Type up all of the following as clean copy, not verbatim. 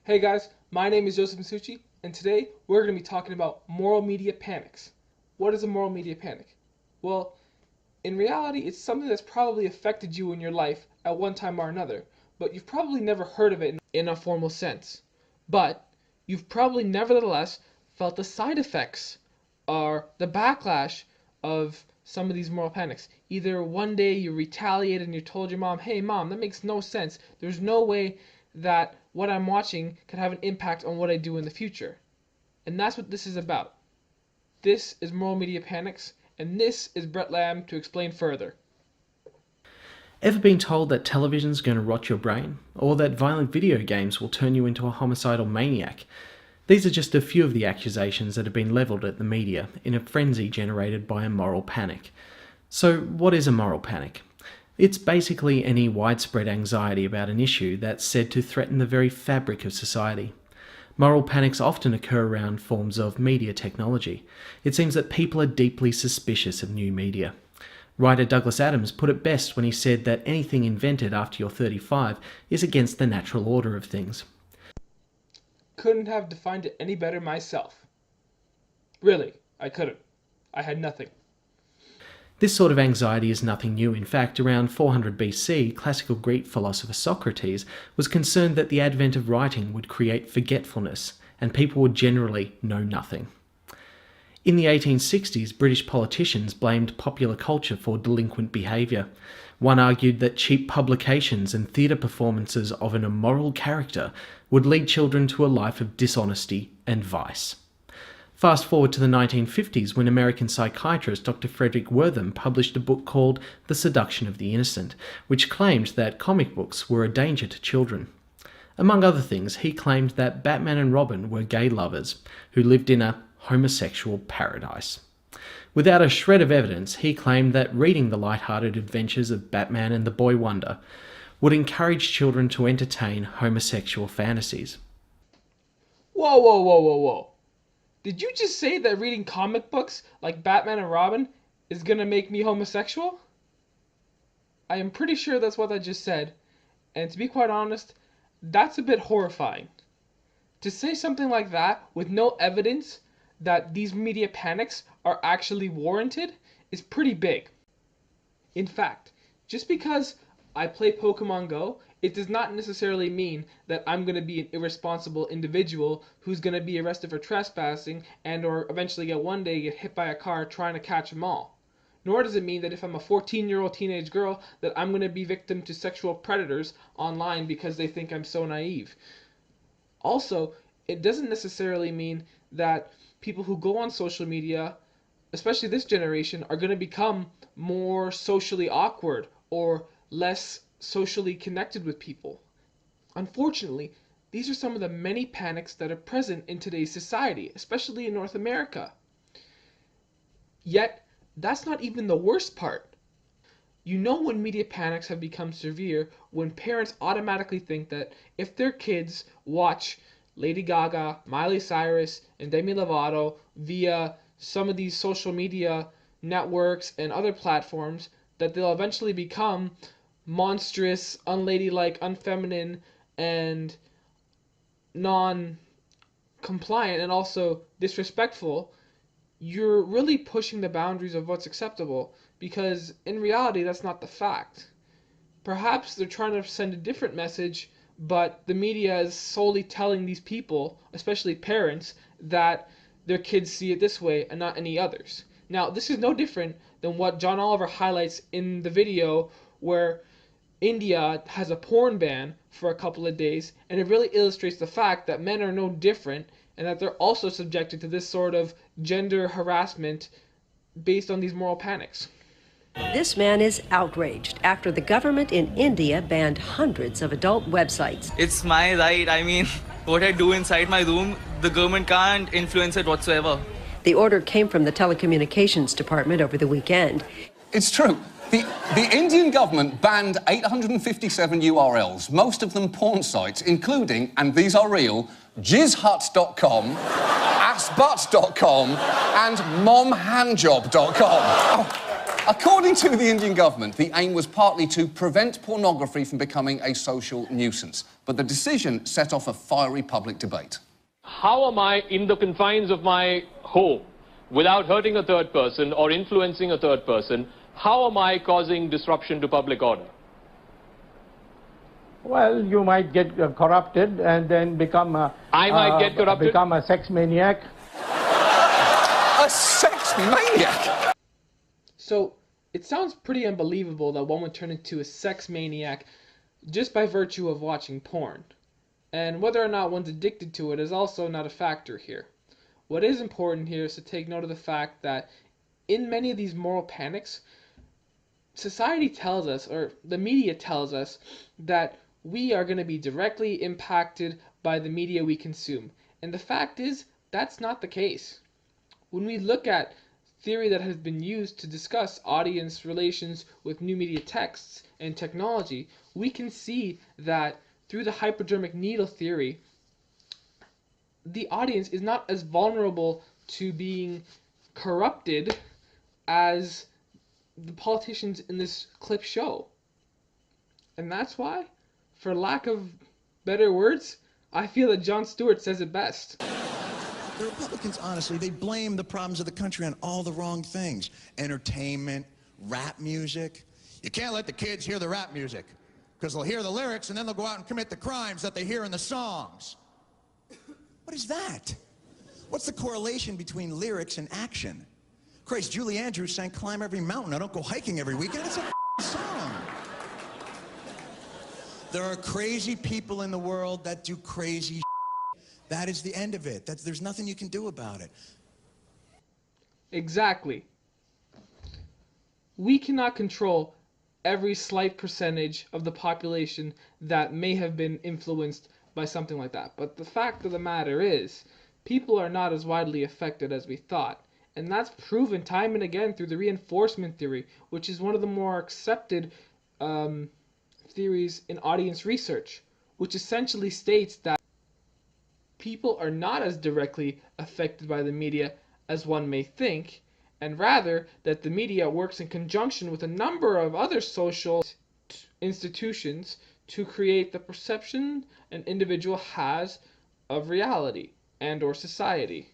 Hey guys, my name is Joseph Masucci, and today we're going to be talking about moral media panics. What is a moral media panic? Well, in reality, it's something that's probably affected you in your life at one time or another, but you've probably never heard of it in a formal sense. But you've probably nevertheless felt the side effects or the backlash of some of these moral panics. Either one day you retaliate and you told your mom, hey mom, that makes no sense. There's no way that what I'm watching could have an impact on what I do in the future. And that's what this is about. This is Moral Media Panics, and this is Brett Lamb to explain further. Ever been told that television's going to rot your brain? Or that violent video games will turn you into a homicidal maniac? These are just a few of the accusations that have been levelled at the media in a frenzy generated by a moral panic. So what is a moral panic? It's basically any widespread anxiety about an issue that's said to threaten the very fabric of society. Moral panics often occur around forms of media technology. It seems that people are deeply suspicious of new media. Writer Douglas Adams put it best when he said that anything invented after you're 35 is against the natural order of things. Couldn't have defined it any better myself. Really, I couldn't. I had nothing. This sort of anxiety is nothing new. In fact, around 400 BC, classical Greek philosopher Socrates was concerned that the advent of writing would create forgetfulness, and people would generally know nothing. In the 1860s, British politicians blamed popular culture for delinquent behaviour. One argued that cheap publications and theatre performances of an immoral character would lead children to a life of dishonesty and vice. Fast forward to the 1950s, when American psychiatrist Dr. Frederick Wertham published a book called The Seduction of the Innocent, which claimed that comic books were a danger to children. Among other things, he claimed that Batman and Robin were gay lovers who lived in a homosexual paradise. Without a shred of evidence, he claimed that reading the light-hearted adventures of Batman and the Boy Wonder would encourage children to entertain homosexual fantasies. Whoa. Did you just say that reading comic books like Batman and Robin is gonna make me homosexual? I am pretty sure that's what I just said, and to be quite honest, that's a bit horrifying. To say something like that with no evidence that these media panics are actually warranted is pretty big. In fact, just because I play Pokemon Go, it does not necessarily mean that I'm going to be an irresponsible individual who's going to be arrested for trespassing and or eventually one day get hit by a car trying to catch them all. Nor does it mean that if I'm a 14-year-old teenage girl that I'm going to be victim to sexual predators online because they think I'm so naive. Also, it doesn't necessarily mean that people who go on social media, especially this generation, are going to become more socially awkward or less socially connected with people. Unfortunately, these are some of the many panics that are present in today's society, especially in North America. Yet, that's not even the worst part. You know when media panics have become severe when parents automatically think that if their kids watch Lady Gaga, Miley Cyrus, and Demi Lovato via some of these social media networks and other platforms, that they'll eventually become monstrous, unladylike, unfeminine, and non-compliant and also disrespectful. You're really pushing the boundaries of what's acceptable, because in reality that's not the fact. Perhaps they're trying to send a different message, but the media is solely telling these people, especially parents, that their kids see it this way and not any others. Now, this is no different than what John Oliver highlights in the video where India has a porn ban for a couple of days, and it really illustrates the fact that men are no different and that they're also subjected to this sort of gender harassment based on these moral panics. This man is outraged after the government in India banned hundreds of adult websites. It's my right. I mean, what I do inside my room, the government can't influence it whatsoever. The order came from the telecommunications department over the weekend. It's true. The Indian government banned 857 URLs, most of them porn sites, including, and these are real, jizzhut.com, assbutt.com, and momhandjob.com. Oh. According to the Indian government, the aim was partly to prevent pornography from becoming a social nuisance, but the decision set off a fiery public debate. How am I in the confines of my home, without hurting a third person or influencing a third person, how am I causing disruption to public order? Well, you might get corrupted and then become a... I might get corrupted? Become a sex maniac. A sex maniac? So, it sounds pretty unbelievable that one would turn into a sex maniac just by virtue of watching porn. And whether or not one's addicted to it is also not a factor here. What is important here is to take note of the fact that in many of these moral panics, society tells us, or the media tells us, that we are going to be directly impacted by the media we consume. And the fact is, that's not the case. When we look at theory that has been used to discuss audience relations with new media texts and technology, we can see that through the hypodermic needle theory, the audience is not as vulnerable to being corrupted as the politicians in this clip show. And that's why, for lack of better words, I feel that Jon Stewart says it best. The Republicans, honestly, they blame the problems of the country on all the wrong things. Entertainment, rap music. You can't let the kids hear the rap music, because they'll hear the lyrics and then they'll go out and commit the crimes that they hear in the songs. What is that? What's the correlation between lyrics and action? Christ, Julie Andrews sang Climb Every Mountain. I don't go hiking every weekend. It's a song. There are crazy people in the world that do crazy. That is the end of it. There's nothing you can do about it. Exactly. We cannot control every slight percentage of the population that may have been influenced by something like that. But the fact of the matter is, people are not as widely affected as we thought. And that's proven time and again through the reinforcement theory, which is one of the more accepted theories in audience research, which essentially states that people are not as directly affected by the media as one may think, and rather that the media works in conjunction with a number of other social institutions to create the perception an individual has of reality and or society,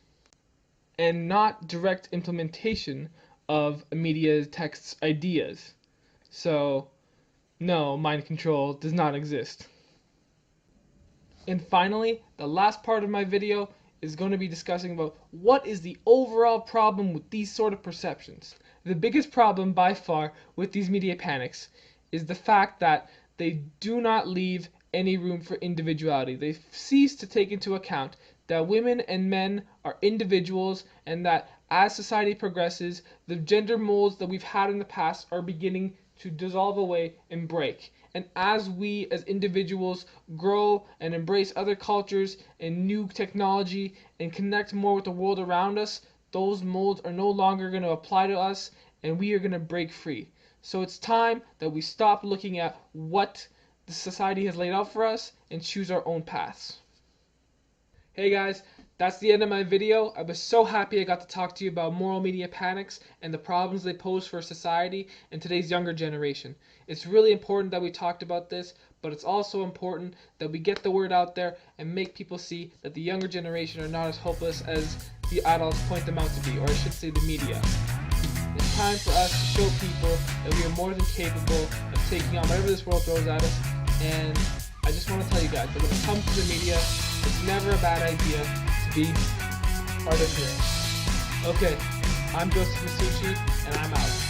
and not direct implementation of a media text's ideas. So, no, mind control does not exist. And finally, the last part of my video is going to be discussing about what is the overall problem with these sort of perceptions. The biggest problem by far with these media panics is the fact that they do not leave any room for individuality. They cease to take into account that women and men are individuals, and that as society progresses, the gender molds that we've had in the past are beginning to dissolve away and break. And as we as individuals grow and embrace other cultures and new technology and connect more with the world around us, those molds are no longer going to apply to us, and we are going to break free. So it's time that we stop looking at what the society has laid out for us and choose our own paths. Hey guys, that's the end of my video. I was so happy I got to talk to you about moral media panics and the problems they pose for society and today's younger generation. It's really important that we talked about this, but it's also important that we get the word out there and make people see that the younger generation are not as hopeless as the adults point them out to be, or I should say the media. It's time for us to show people that we are more than capable of taking on whatever this world throws at us, and I just want to tell you guys that when it comes to the media, it's never a bad idea to be part of it. Okay, I'm Joseph Masucci, and I'm out.